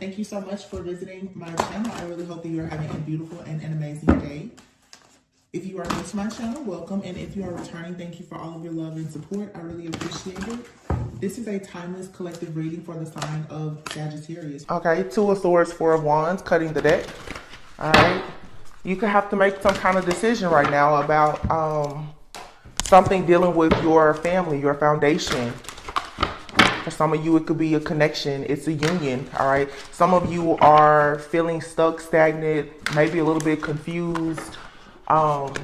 Thank you so much for visiting my channel. I really hope that you're having a beautiful and an amazing day. If you are new to my channel, welcome. And if you are returning, thank you for all of your love and support. I really appreciate it. This is a timeless collective reading for the sign of Sagittarius. Okay, Two of Swords, Four of Wands, cutting the deck. All right. You could have to make some kind of decision right now about something dealing with your family, your foundation. For some of you, it could be a connection. It's a union, all right? Some of you are feeling stuck, stagnant, maybe a little bit confused about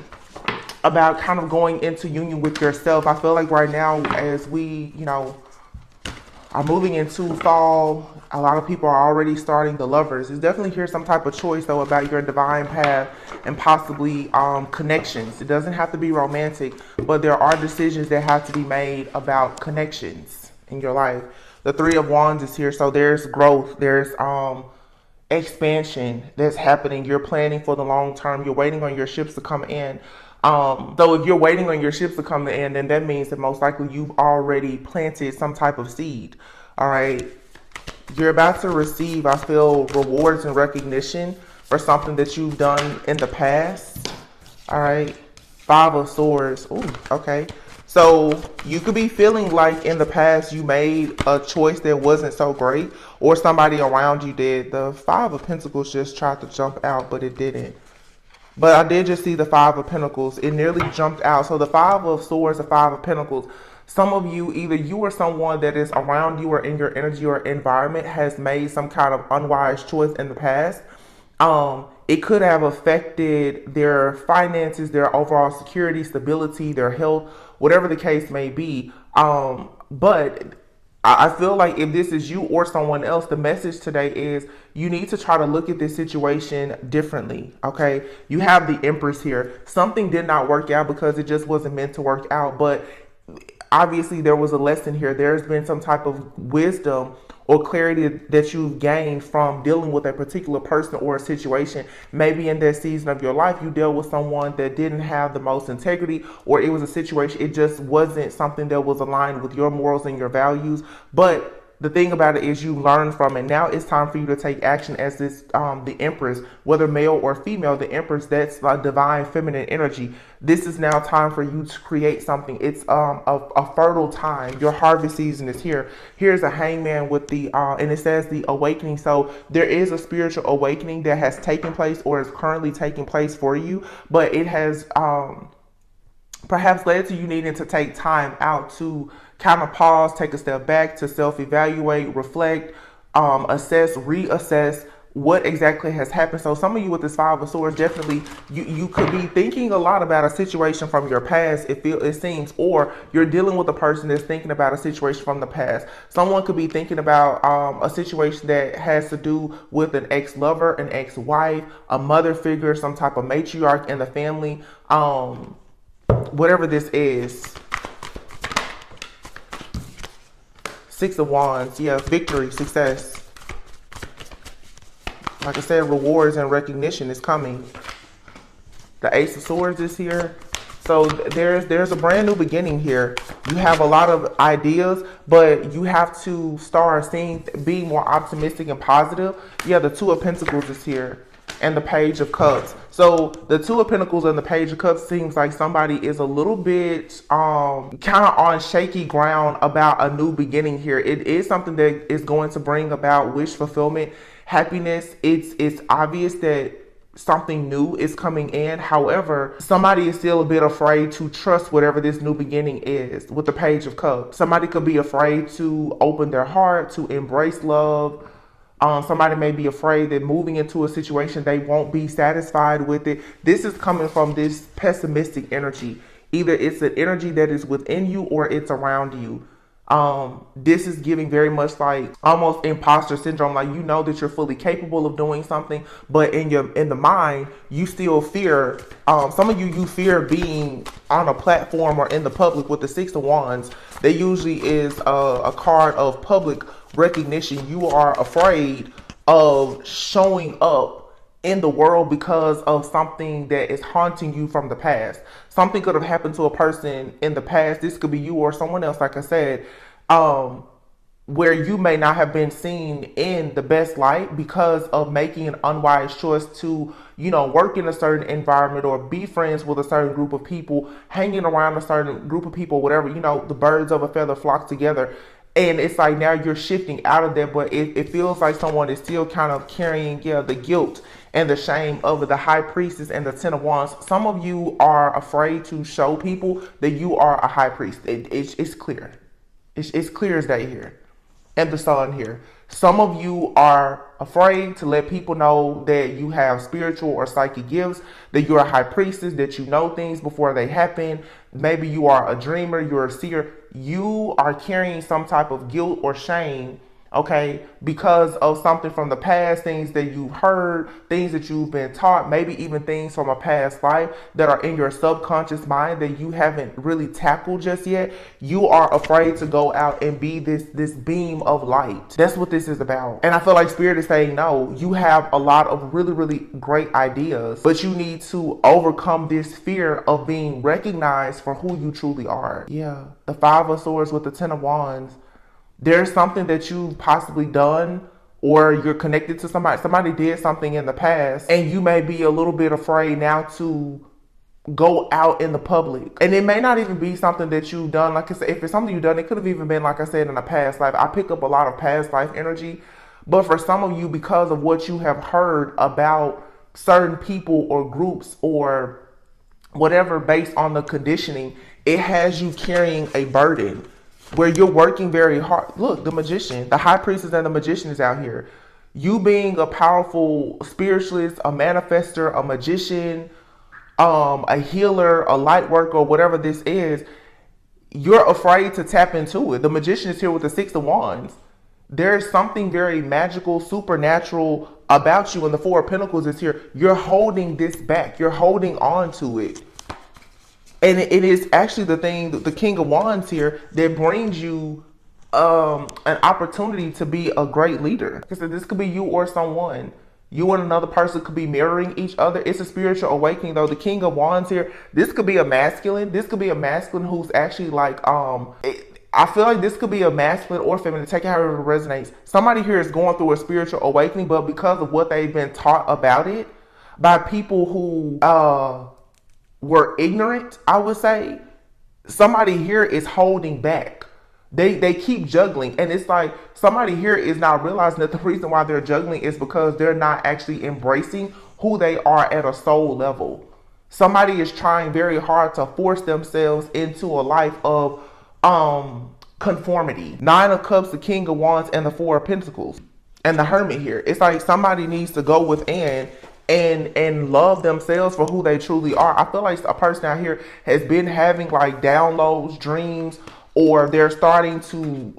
kind of going into union with yourself. I feel like right now, as we, are moving into fall, a lot of people are already starting the lovers. There's definitely here some type of choice, though, about your divine path and possibly connections. It doesn't have to be romantic, but there are decisions that have to be made about connections in your life. The Three of Wands is here, so there's growth, there's expansion that's happening. You're planning for the long term. You're waiting on your ships to come in. Though if you're waiting on your ships to come in, then that means that most likely you've already planted some type of seed. All right. You're about to receive, I feel, rewards and recognition for something that you've done in the past. All right. Five of Swords. Ooh, okay. So you could be feeling like in the past you made a choice that wasn't so great, or somebody around you did. The Five of Pentacles just tried to jump out, but it didn't. But I did just see the Five of Pentacles. It nearly jumped out. So the Five of Swords, the Five of Pentacles. Some of you, either you or someone that is around you or in your energy or environment, has made some kind of unwise choice in the past. It could have affected their finances, their overall security, stability, their health, whatever the case may be. But I feel like if this is you or someone else, the message today is you need to try to look at this situation differently, okay? You have the Empress here. Something did not work out because it just wasn't meant to work out, but obviously there was a lesson here. There's been some type of wisdom or clarity that you've gained from dealing with a particular person or a situation. Maybe in that season of your life, you dealt with someone that didn't have the most integrity, or it was a situation, it just wasn't something that was aligned with your morals and your values. But the thing about it is you learn from it. Now it's time for you to take action as this, the Empress, whether male or female, the Empress, that's like divine feminine energy. This is now time for you to create something. It's a fertile time. Your harvest season is here. Here's a Hangman with the, and it says the awakening. So there is a spiritual awakening that has taken place or is currently taking place for you, but it has perhaps led to you needing to take time out to kind of pause, take a step back, to self-evaluate, reflect, assess, reassess what exactly has happened. So some of you with this Five of Swords, definitely you could be thinking a lot about a situation from your past, it seems, or you're dealing with a person that's thinking about a situation from the past. Someone could be thinking about a situation that has to do with an ex-lover, an ex-wife, a mother figure, some type of matriarch in the family, whatever this is. Six of Wands, yeah, victory, success. Like I said, rewards and recognition is coming. The Ace of Swords is here. So there's a brand new beginning here. You have a lot of ideas, but you have to start being more optimistic and positive. Yeah, the Two of Pentacles is here. And the Page of Cups. So the Two of Pentacles and the Page of Cups seems like somebody is a little bit kind of on shaky ground about a new beginning here. It is something that is going to bring about wish fulfillment, happiness. It's obvious that something new is coming in. However, somebody is still a bit afraid to trust whatever this new beginning is with the Page of Cups. Somebody could be afraid to open their heart, to embrace love. Somebody may be afraid that moving into a situation, they won't be satisfied with it. This is coming from this pessimistic energy. Either it's an energy that is within you or it's around you. This is giving very much like almost imposter syndrome. Like, you know that you're fully capable of doing something, but in the mind, you still fear. Some of you fear being on a platform or in the public. With the Six of Wands, there usually is a card of public recognition. You are afraid of showing up in the world because of something that is haunting you from the past. Something could have happened to a person in the past. This could be you or someone else, like I said, where you may not have been seen in the best light because of making an unwise choice to, work in a certain environment or be friends with a certain group of people, hanging around a certain group of people, whatever, the birds of a feather flock together. And it's like now you're shifting out of that, but it feels like someone is still kind of carrying, the guilt and the shame of the high priestess and the 10 of wands. Some of you are afraid to show people that you are a high priest. It's clear. It's clear as day here. And the sun here. Some of you are afraid to let people know that you have spiritual or psychic gifts, that you're a high priestess, that you know things before they happen. Maybe you are a dreamer, you're a seer. You are carrying some type of guilt or shame, okay, because of something from the past, things that you've heard, things that you've been taught, maybe even things from a past life that are in your subconscious mind that you haven't really tackled just yet. You are afraid to go out and be this beam of light. That's what this is about. And I feel like Spirit is saying, no, you have a lot of really, really great ideas, but you need to overcome this fear of being recognized for who you truly are. Yeah, the 5 of Swords with the 10 of Wands. There's something that you've possibly done, or you're connected to somebody did something in the past, and you may be a little bit afraid now to go out in the public. And it may not even be something that you've done. Like I said, if it's something you've done, it could have even been, like I said, in a past life. I pick up a lot of past life energy, but for some of you, because of what you have heard about certain people or groups or whatever based on the conditioning, it has you carrying a burden where you're working very hard. Look, the Magician, the High Priestess and the Magician is out here. You being a powerful spiritualist, a manifester, a magician, a healer, a light worker, whatever this is, you're afraid to tap into it. The Magician is here with the 6 of Wands. There's something very magical, supernatural about you, and the 4 of Pentacles is here. You're holding this back. You're holding on to it. And it is actually the thing, the King of Wands here, that brings you an opportunity to be a great leader. Like I said, this could be you or someone. You and another person could be mirroring each other. It's a spiritual awakening, though. The King of Wands here, this could be a masculine. This could be a masculine who's actually like, I feel like this could be a masculine or feminine. Take it however it resonates. Somebody here is going through a spiritual awakening, but because of what they've been taught about it by people who were ignorant, I would say, somebody here is holding back. They keep juggling, and it's like somebody here is not realizing that the reason why they're juggling is because they're not actually embracing who they are at a soul level. Somebody is trying very hard to force themselves into a life of conformity. 9 of Cups, the King of Wands, and the 4 of Pentacles, and the Hermit here. It's like somebody needs to go within and love themselves for who they truly are. I feel like a person out here has been having like downloads, dreams, or they're starting to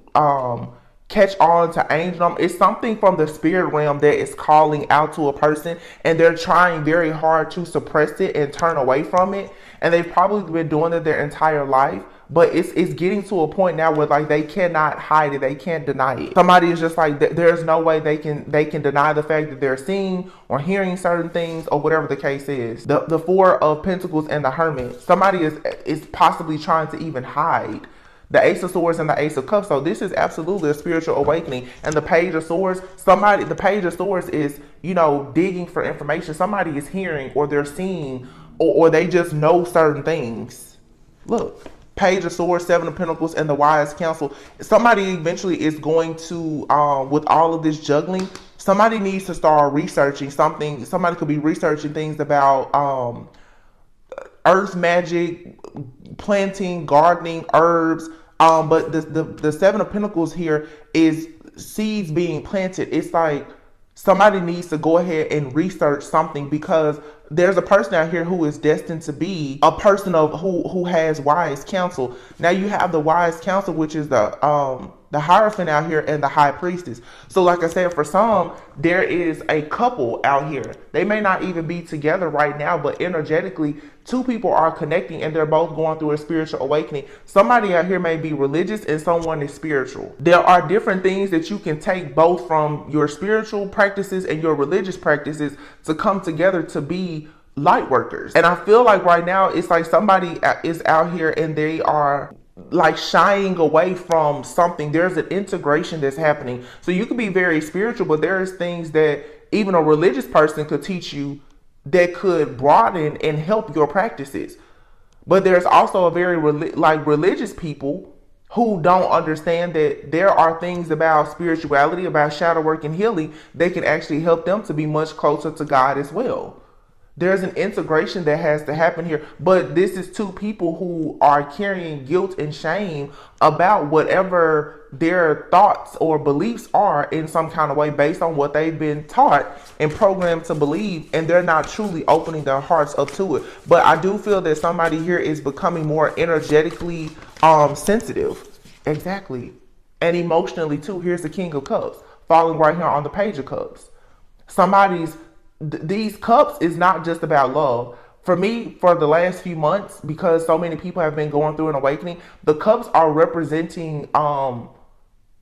catch on to angel. It's something from the spirit realm that is calling out to a person, and they're trying very hard to suppress it and turn away from it. And they've probably been doing it their entire life. But it's getting to a point now where like they cannot hide it, they can't deny it. Somebody is just like, there's no way they can deny the fact that they're seeing or hearing certain things or whatever the case is. The 4 of Pentacles and the Hermit. Somebody is possibly trying to even hide. The Ace of Swords and the Ace of Cups. So this is absolutely a spiritual awakening. And the Page of Swords, the Page of Swords is, digging for information. Somebody is hearing, or they're seeing, or they just know certain things. Look. Page of Swords, 7 of Pentacles, and the Wise Counsel. Somebody eventually is going to, with all of this juggling, somebody needs to start researching something. Somebody could be researching things about earth magic, planting, gardening, herbs. But the 7 of Pentacles here is seeds being planted. It's like somebody needs to go ahead and research something, because there's a person out here who is destined to be a person of who has wise counsel. Now you have the Wise Counsel, which is the Hierophant out here, and the High Priestess. So like I said, for some, there is a couple out here. They may not even be together right now, but energetically, 2 people are connecting, and they're both going through a spiritual awakening. Somebody out here may be religious and someone is spiritual. There are different things that you can take both from your spiritual practices and your religious practices to come together to be light workers. And I feel like right now it's like somebody is out here and they are like shying away from something. There's an integration that's happening. So you could be very spiritual, but there's things that even a religious person could teach you that could broaden and help your practices. But there's also a very religious people who don't understand that there are things about spirituality, about shadow work and healing that can actually help them to be much closer to God as well. There's an integration that has to happen here. But this is two people who are carrying guilt and shame about whatever their thoughts or beliefs are in some kind of way based on what they've been taught and programmed to believe, and they're not truly opening their hearts up to it. But I do feel that somebody here is becoming more energetically sensitive. Exactly. And emotionally too. Here's the King of Cups falling right here on the Page of Cups. These cups is not just about love. For me, for the last few months, because so many people have been going through an awakening, the cups are representing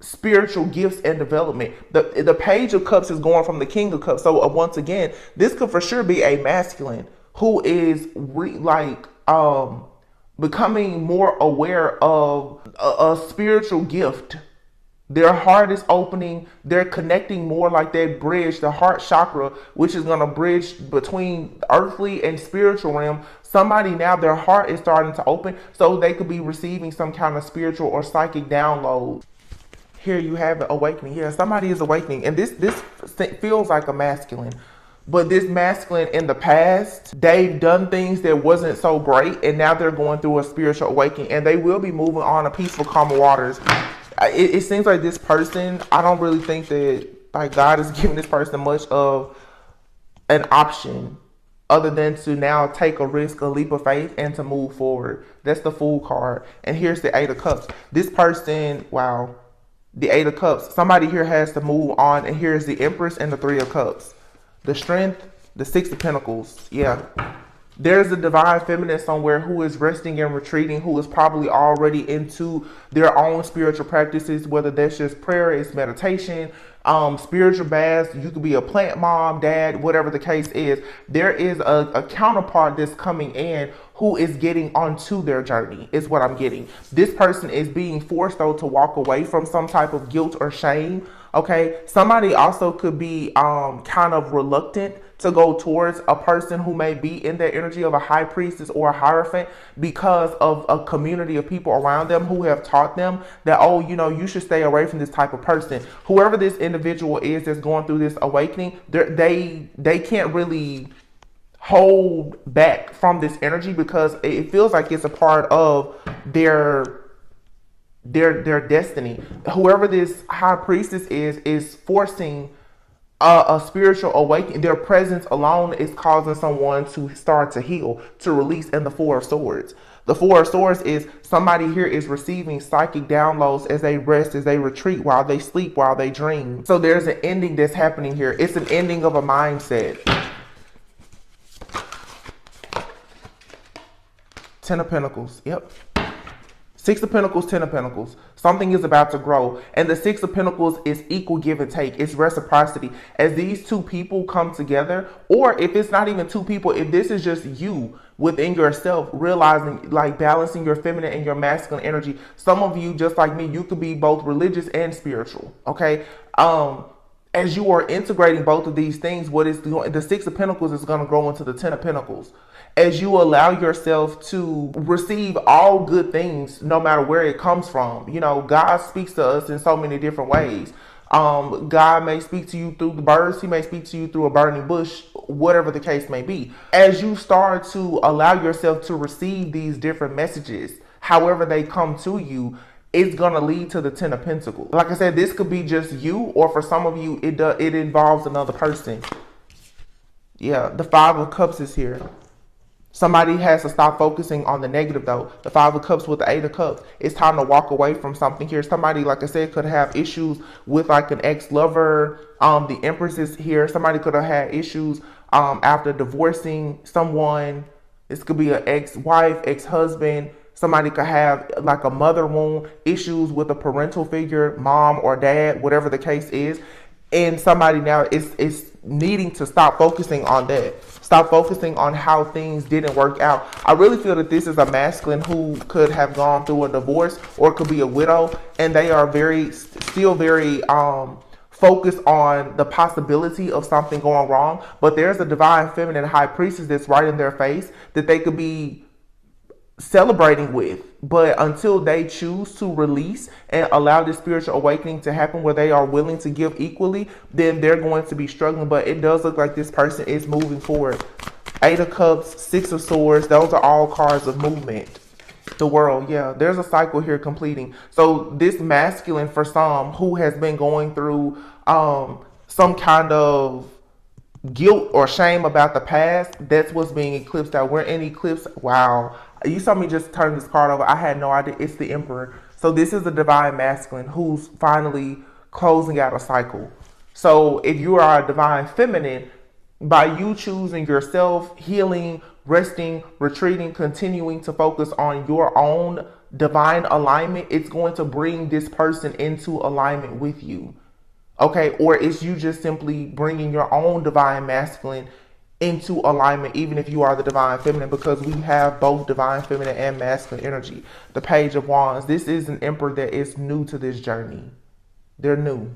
spiritual gifts and development. The Page of Cups is going from the King of Cups. So once again, this could for sure be a masculine who is becoming more aware of a spiritual gift. Their heart is opening. They're connecting more, like that bridge, the heart chakra, which is going to bridge between earthly and spiritual realm. Somebody now, their heart is starting to open so they could be receiving some kind of spiritual or psychic download. Here you have it, awakening. Yeah, somebody is awakening. And this feels like a masculine. But this masculine in the past, they've done things that wasn't so great. And now they're going through a spiritual awakening. And they will be moving on to peaceful, calmer waters. It seems like this person, I don't really think that like God is giving this person much of an option other than to now take a risk, a leap of faith, and to move forward. That's the Fool card. And here's the Eight of Cups. This person, wow, the Eight of Cups. Somebody here has to move on. And here's the Empress and the Three of Cups. The Strength, the Six of Pentacles. Yeah. There's a divine feminine somewhere who is resting and retreating, who is probably already into their own spiritual practices, whether that's just prayer, it's meditation, spiritual baths. You could be a plant mom, dad, whatever the case is. There is a counterpart that's coming in who is getting onto their journey, is what I'm getting. This person is being forced, though, to walk away from some type of guilt or shame. Okay, somebody also could be kind of reluctant to go towards a person who may be in the energy of a high priestess or a hierophant because of a community of people around them who have taught them that, oh, you know, you should stay away from this type of person. Whoever this individual is that's going through this awakening, they can't really hold back from this energy because it feels like it's a part of their destiny. Whoever this high priestess is forcing a spiritual awakening. Their presence alone is causing someone to start to heal, to release. And the Four of Swords. The Four of Swords is somebody here is receiving psychic downloads as they rest, as they retreat, while they sleep, while they dream. So there's an ending that's happening here. It's an ending of a mindset. Ten of Pentacles. Yep. Six of Pentacles, Ten of Pentacles. Something is about to grow. And the Six of Pentacles is equal give and take. It's reciprocity. As these two people come together, or if it's not even two people, if this is just you within yourself, realizing, like balancing your feminine and your masculine energy. Some of you, just like me, you could be both religious and spiritual. Okay. As you are integrating both of these things, what is the Six of Pentacles is going to grow into the Ten of Pentacles. As you allow yourself to receive all good things, no matter where it comes from. You know, God speaks to us in so many different ways. God may speak to you through the birds. He may speak to you through a burning bush, whatever the case may be. As you start to allow yourself to receive these different messages, however they come to you, it's going to lead to the Ten of Pentacles. Like I said, this could be just you, or for some of you, it involves another person. Yeah, the Five of Cups is here. Somebody has to stop focusing on the negative, though. The Five of Cups with the Eight of Cups. It's time to walk away from something here. Somebody, like I said, could have issues with like an ex-lover. The Empress is here. Somebody could have had issues after divorcing someone. This could be an ex-wife, ex-husband. Somebody could have like a mother wound, issues with a parental figure, mom or dad, whatever the case is. And somebody now is needing to stop focusing on that. Stop focusing on how things didn't work out. I really feel that this is a masculine who could have gone through a divorce or could be a widow, and they are still very focused on the possibility of something going wrong. But there's a divine feminine high priestess that's right in their face that they could be celebrating with, but until they choose to release and allow this spiritual awakening to happen where they are willing to give equally, then they're going to be struggling. But it does look like this person is moving forward. 8 of Cups, 6 of Swords, those are all cards of movement. The World, yeah, there's a cycle here completing. So this masculine, for some who has been going through some kind of guilt or shame about the past, that's what's being eclipsed out. We're in eclipse. Wow. You saw me just turn this card over. I had no idea. It's the Emperor. So this is the divine masculine who's finally closing out a cycle. So if you are a divine feminine, by you choosing yourself, healing, resting, retreating, continuing to focus on your own divine alignment, it's going to bring this person into alignment with you. Okay, or it's you just simply bringing your own divine masculine into alignment, even if you are the divine feminine, because we have both divine feminine and masculine energy. The Page of Wands. This is an emperor that is new to this journey. They're new.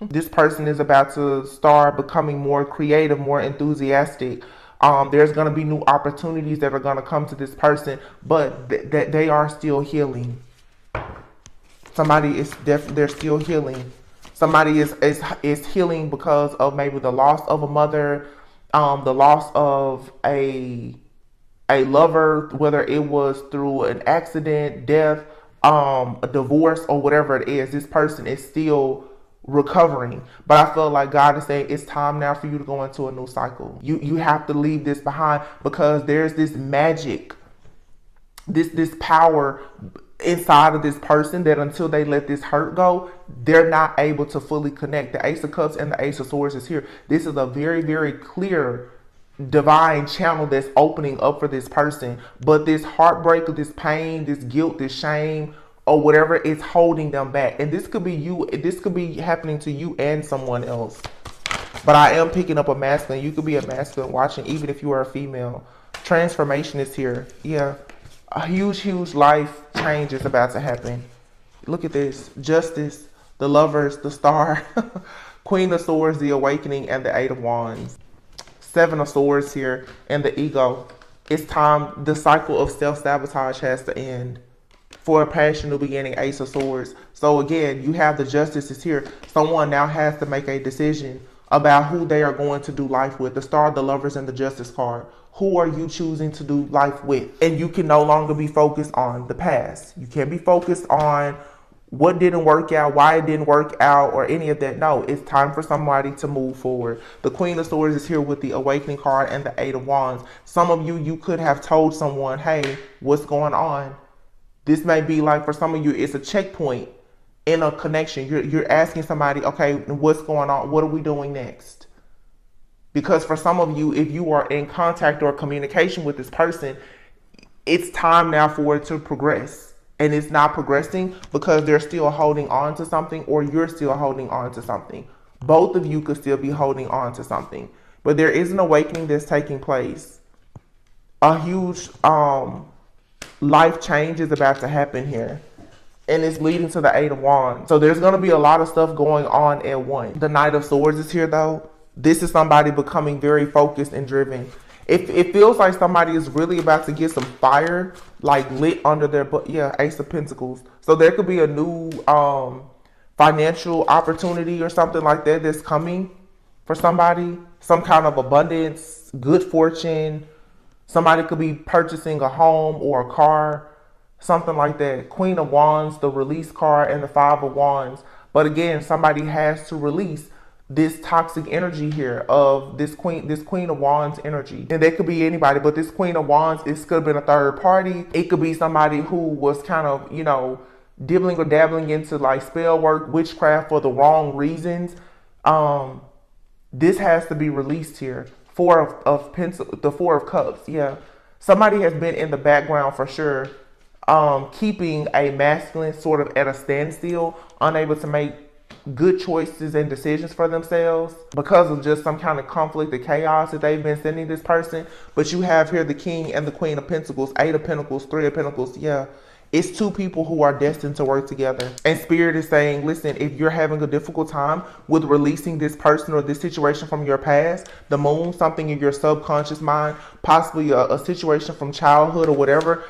This person is about to start becoming more creative, more enthusiastic. There's going to be new opportunities that are going to come to this person, but they are still healing. Somebody is they're still healing. Somebody is healing because of maybe the loss of a mother, the loss of a lover, whether it was through an accident, death, a divorce, or whatever it is. This person is still recovering, but I feel like God is saying it's time now for you to go into a new cycle. You have to leave this behind, because there's this magic, this power inside of this person that until they let this hurt go, they're not able to fully connect. The Ace of Cups and the Ace of Swords is here. This is a very, very clear divine channel that's opening up for this person. But this heartbreak, this pain, this guilt, this shame, or whatever is holding them back. And this could be you. This could be happening to you and someone else. But I am picking up a masculine. You could be a masculine watching, even if you are a female. Transformation is here. Yeah. A huge, huge life change is about to happen. Look at this. Justice, the Lovers, the Star, Queen of Swords, the Awakening, and the 8 of Wands. 7 of Swords here, and the Ego. It's time. The cycle of self-sabotage has to end. For a passionate beginning, Ace of Swords. So again, you have the Justice is here. Someone now has to make a decision about who they are going to do life with. The Star, the Lovers, and the Justice card. Who are you choosing to do life with? And you can no longer be focused on the past. You can't be focused on what didn't work out, why it didn't work out, or any of that. No, it's time for somebody to move forward. The Queen of Swords is here with the Awakening card and the 8 of Wands. Some of you could have told someone, hey, what's going on? This may be like, for some of you, it's a checkpoint in a connection. You're asking somebody, okay, what's going on? What are we doing next? Because for some of you, if you are in contact or communication with this person, it's time now for it to progress. And it's not progressing because they're still holding on to something, or you're still holding on to something. Both of you could still be holding on to something. But there is an awakening that's taking place. A huge life change is about to happen here. And it's leading to the 8 of Wands. So there's going to be a lot of stuff going on at once. The Knight of Swords is here though. This is somebody becoming very focused and driven. It feels like somebody is really about to get some fire, like lit under their butt. Yeah, Ace of Pentacles. So there could be a new financial opportunity or something like that that's coming for somebody. Some kind of abundance, good fortune. Somebody could be purchasing a home or a car, something like that. Queen of Wands, the Release card, and the 5 of Wands. But again, somebody has to release this toxic energy here of this Queen of Wands energy. And that could be anybody, but this Queen of Wands, it could have been a third party. It could be somebody who was kind of, dibbling or dabbling into like spell work, witchcraft for the wrong reasons. This has to be released here. The 4 of Cups. Yeah. Somebody has been in the background for sure, keeping a masculine sort of at a standstill, unable to make good choices and decisions for themselves because of just some kind of conflict or chaos that they've been sending this person. But you have here the King and the Queen of Pentacles, Eight of Pentacles, Three of Pentacles. Yeah, it's two people who are destined to work together. And Spirit is saying, listen, if you're having a difficult time with releasing this person or this situation from your past, the Moon, something in your subconscious mind, possibly a situation from childhood or whatever,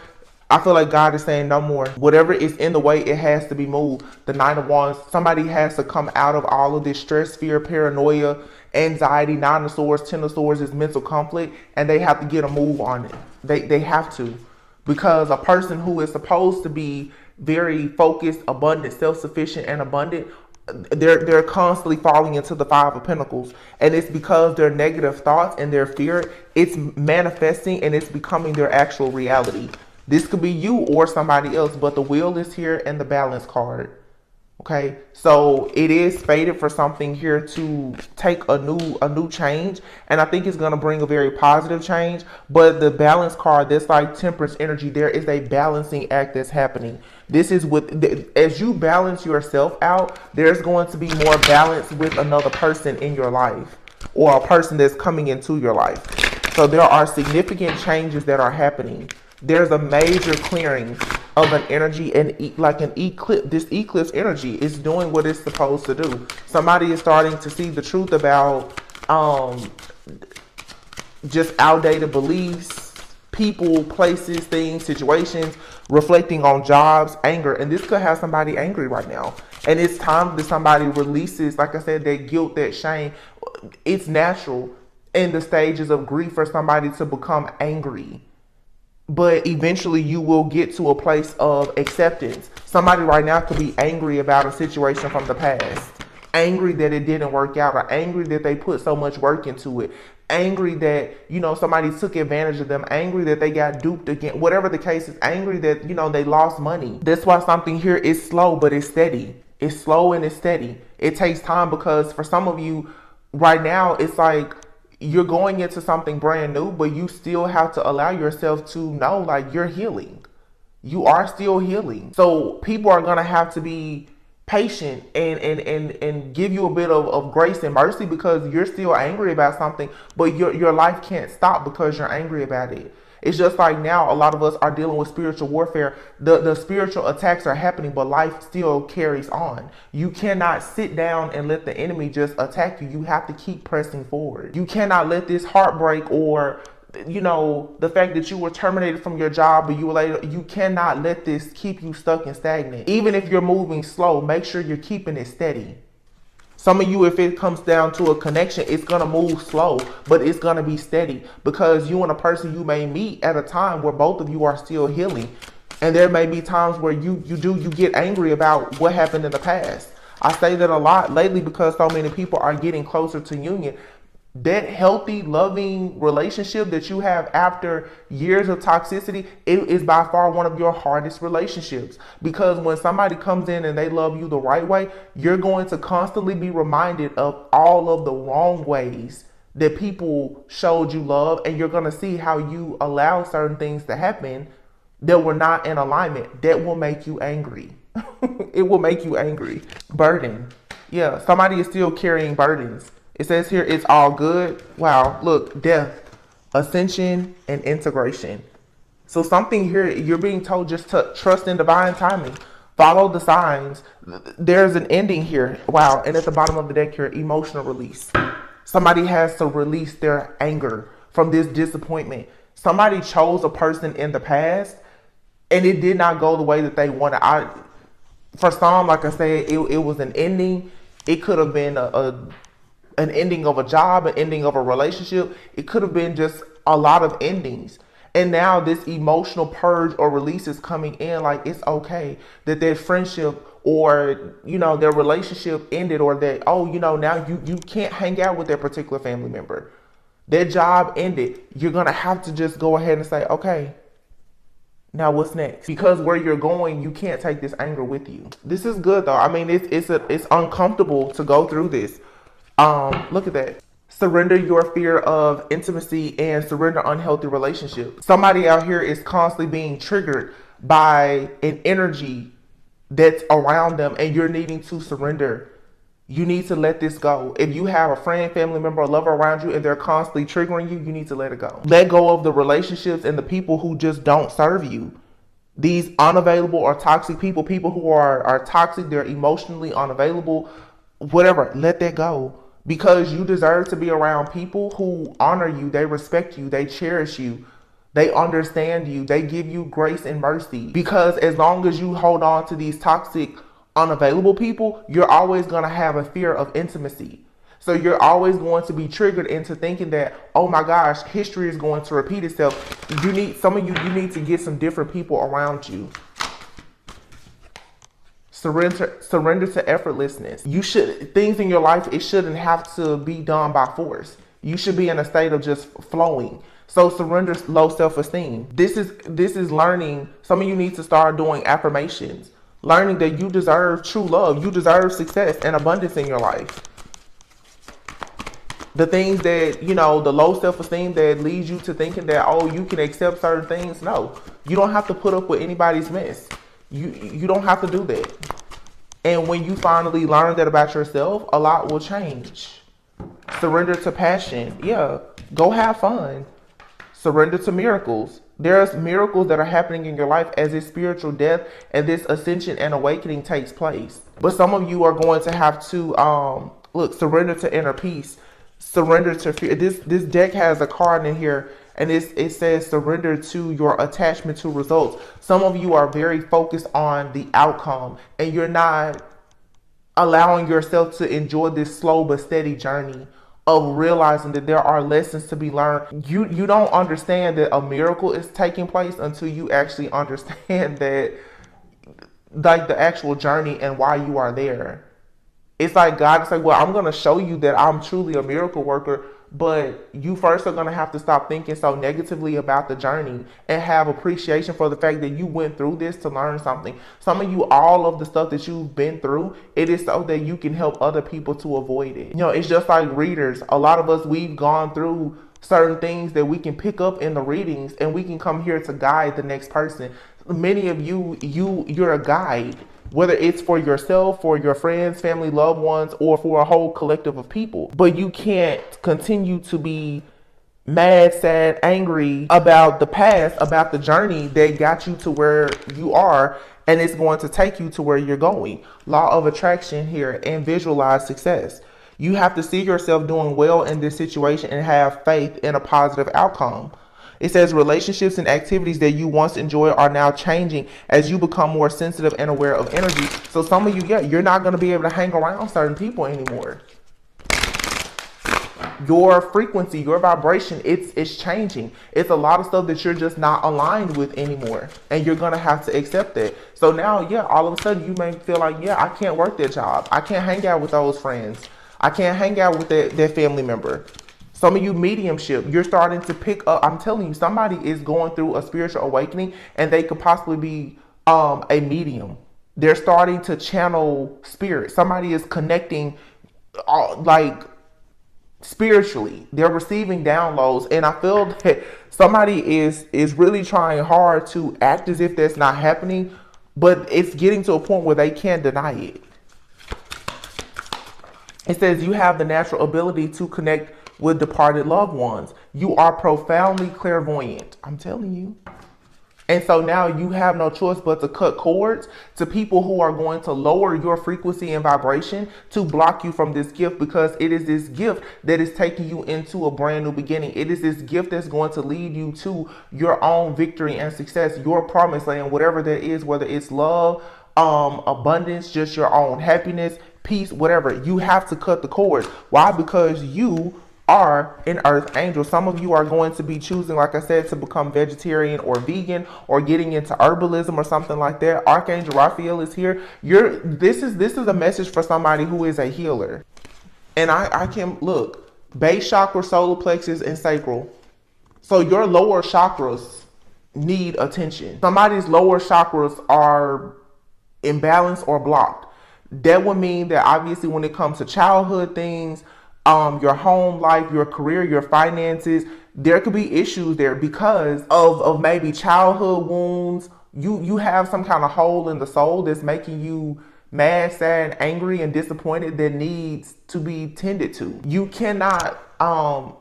I feel like God is saying no more. Whatever is in the way, it has to be moved. The Nine of Wands, somebody has to come out of all of this stress, fear, paranoia, anxiety. Nine of Swords, Ten of Swords is mental conflict, and they have to get a move on it. They have to. Because a person who is supposed to be very focused, abundant, self-sufficient, and abundant, they're constantly falling into the Five of Pentacles. And it's because their negative thoughts and their fear, it's manifesting and it's becoming their actual reality. This could be you or somebody else, but the Wheel is here and the Balance card. Okay, so it is fated for something here to take a new change, and I think it's going to bring a very positive change. But the Balance card, that's like Temperance energy. There is a balancing act that's happening. This is as you balance yourself out, there's going to be more balance with another person in your life or a person that's coming into your life. So there are significant changes that are happening. There's a major clearing of an energy, and like an eclipse. This eclipse energy is doing what it's supposed to do. Somebody is starting to see the truth about just outdated beliefs, people, places, things, situations, reflecting on jobs, anger. And this could have somebody angry right now. And it's time that somebody releases, like I said, that guilt, that shame. It's natural in the stages of grief for somebody to become angry. But eventually you will get to a place of acceptance. Somebody right now could be angry about a situation from the past. Angry that it didn't work out, or angry that they put so much work into it. Angry that, somebody took advantage of them. Angry that they got duped again. Whatever the case is, angry that, they lost money. That's why something here is slow, but it's steady. It's slow and it's steady. It takes time because for some of you right now, it's like, you're going into something brand new, but you still have to allow yourself to know, like, you're healing. You are still healing. So people are going to have to be patient and give you a bit of grace and mercy because you're still angry about something, but your life can't stop because you're angry about it. It's just like now a lot of us are dealing with spiritual warfare. The spiritual attacks are happening, but life still carries on. You cannot sit down and let the enemy just attack you. You have to keep pressing forward. You cannot let this heartbreak or, the fact that you were terminated from your job, but you cannot let this keep you stuck and stagnant. Even if you're moving slow, make sure you're keeping it steady. Some of you, if it comes down to a connection, it's going to move slow, but it's going to be steady because you and a person you may meet at a time where both of you are still healing. And there may be times where you get angry about what happened in the past. I say that a lot lately because so many people are getting closer to union. That healthy, loving relationship that you have after years of toxicity, it is by far one of your hardest relationships. Because when somebody comes in and they love you the right way, you're going to constantly be reminded of all of the wrong ways that people showed you love. And you're going to see how you allow certain things to happen that were not in alignment. That will make you angry. It will make you angry. Burden. Yeah, somebody is still carrying burdens. It says here, it's all good. Wow, look, death, ascension, and integration. So something here, you're being told just to trust in divine timing. Follow the signs. There's an ending here. Wow, and at the bottom of the deck here, emotional release. Somebody has to release their anger from this disappointment. Somebody chose a person in the past, and it did not go the way that they wanted. For some, like I said, it was an ending. It could have been an ending of a job, an ending of a relationship. It could have been just a lot of endings. And now this emotional purge or release is coming in, like it's okay that their friendship or, their relationship ended, or that, now you can't hang out with that particular family member. Their job ended. You're going to have to just go ahead and say, okay, now what's next? Because where you're going, you can't take this anger with you. This is good though. I mean, it's uncomfortable to go through this. Look at that. Surrender your fear of intimacy and surrender unhealthy relationships. Somebody out here is constantly being triggered by an energy that's around them, and you're needing to surrender You need to let this go. If you have a friend, family member, or lover around you and they're constantly triggering you, you need to let it go. Let go of the relationships and the people who just don't serve you. These unavailable or toxic people, people who are toxic, they're emotionally unavailable, whatever, let that go. Because you deserve to be around people who honor you, they respect you, they cherish you, they understand you, they give you grace and mercy. Because as long as you hold on to these toxic, unavailable people, you're always going to have a fear of intimacy. So you're always going to be triggered into thinking that, oh my gosh, history is going to repeat itself. You need, some of you need to get some different people around you. Surrender to effortlessness. You should, things in your life, it shouldn't have to be done by force. You should be in a state of just flowing. So surrender low self-esteem. This is learning. Some of you need to start doing affirmations. Learning that you deserve true love. You deserve success and abundance in your life. The things that, you know, the low self-esteem that leads you to thinking that, oh, you can accept certain things. No, you don't have to put up with anybody's mess. You don't have to do that. And when you finally learn that about yourself, a lot will change. Surrender to passion. Yeah, go have fun. Surrender to miracles. There's miracles that are happening in your life as this spiritual death and this ascension and awakening takes place. But some of you are going to have to surrender to inner peace. Surrender to fear. This deck has a card in here and it says surrender to your attachment to results. Some of you are very focused on the outcome and you're not allowing yourself to enjoy this slow but steady journey of realizing that there are lessons to be learned. You don't understand that a miracle is taking place until you actually understand that, like, the actual journey and why you are there. It's like God is like, well, I'm going to show you that I'm truly a miracle worker, but you first are going to have to stop thinking so negatively about the journey and have appreciation for the fact that you went through this to learn something. Some of you, all of the stuff that you've been through, it is so that you can help other people to avoid it. You know, it's just like readers. A lot of us, we've gone through certain things that we can pick up in the readings and we can come here to guide the next person. Many of you're a guide. Whether it's for yourself, for your friends, family, loved ones, or for a whole collective of people. But you can't continue to be mad, sad, angry about the past, about the journey that got you to where you are, and it's going to take you to where you're going. Law of attraction here, and visualize success. You have to see yourself doing well in this situation and have faith in a positive outcome. It says relationships and activities that you once enjoyed are now changing as you become more sensitive and aware of energy. So some of you, yeah, you're not going to be able to hang around certain people anymore. Your frequency, your vibration, it's changing. It's a lot of stuff that you're just not aligned with anymore. And you're going to have to accept that. So now, yeah, all of a sudden you may feel like, yeah, I can't work that job. I can't hang out with those friends. I can't hang out with that family member. Some of you, mediumship, you're starting to pick up. I'm telling you, somebody is going through a spiritual awakening and they could possibly be a medium. They're starting to channel spirit. Somebody is connecting like spiritually. They're receiving downloads. And I feel that somebody is really trying hard to act as if that's not happening, but it's getting to a point where they can't deny it. It says you have the natural ability to connect with departed loved ones. You are profoundly clairvoyant. I'm telling you. And so now you have no choice but to cut cords to people who are going to lower your frequency and vibration to block you from this gift, because it is this gift that is taking you into a brand new beginning. It is this gift that's going to lead you to your own victory and success, your promised land, whatever that is, whether it's love, abundance, just your own happiness, peace, whatever. You have to cut the cords. Why? Because you are an earth angel. Some of you are going to be choosing, like I said, to become vegetarian or vegan or getting into herbalism or something like that. Archangel Raphael is here. This is a message for somebody who is a healer. And I can look, base chakra, solar plexus, and sacral. So your lower chakras need attention. Somebody's lower chakras are imbalanced or blocked. That would mean that obviously when it comes to childhood things, your home life, your career, your finances, there could be issues there because of maybe childhood wounds. You have some kind of hole in the soul that's making you mad, sad, angry, and disappointed that needs to be tended to. You cannot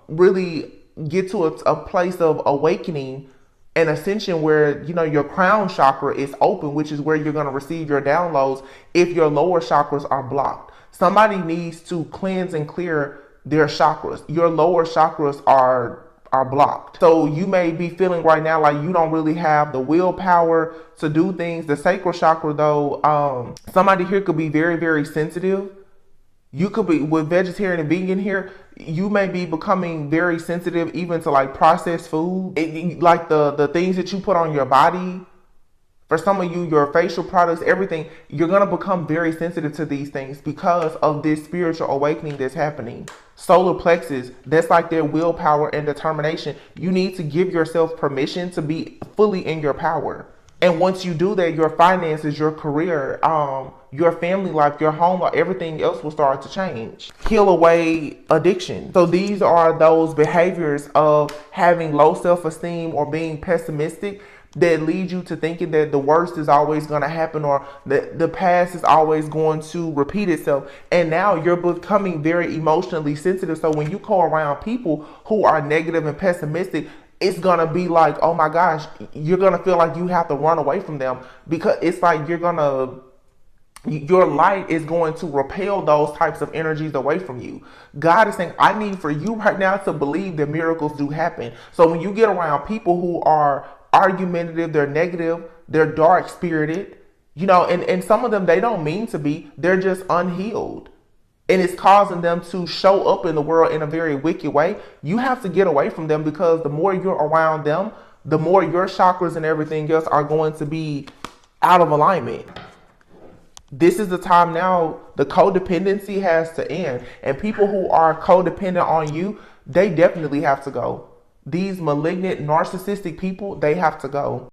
really get to a place of awakening and ascension where, you know, your crown chakra is open, which is where you're going to receive your downloads, if your lower chakras are blocked. Somebody needs to cleanse and clear their chakras. Your lower chakras are blocked. So you may be feeling right now like you don't really have the willpower to do things. The sacral chakra though, somebody here could be very, very sensitive. You could be, with vegetarian and vegan here, you may be becoming very sensitive even to like processed food. Like the things that you put on your body. For some of you, your facial products, everything, you're going to become very sensitive to these things because of this spiritual awakening that's happening. Solar plexus, that's like their willpower and determination. You need to give yourself permission to be fully in your power. And once you do that, your finances, your career, your family life, your home life, everything else will start to change. Heal away addiction. So these are those behaviors of having low self-esteem or being pessimistic that lead you to thinking that the worst is always going to happen, or that the past is always going to repeat itself. And now you're becoming very emotionally sensitive. So when you go around people who are negative and pessimistic, it's going to be like, oh my gosh, you're going to feel like you have to run away from them, because it's like your light is going to repel those types of energies away from you. God is saying, I need for you right now to believe that miracles do happen. So when you get around people who are argumentative, they're negative, they're dark spirited, you know, and some of them, they don't mean to be, they're just unhealed. And it's causing them to show up in the world in a very wicked way. You have to get away from them, because the more you're around them, the more your chakras and everything else are going to be out of alignment. This is the time now, the codependency has to end. And people who are codependent on you, they definitely have to go. These malignant, narcissistic people, they have to go.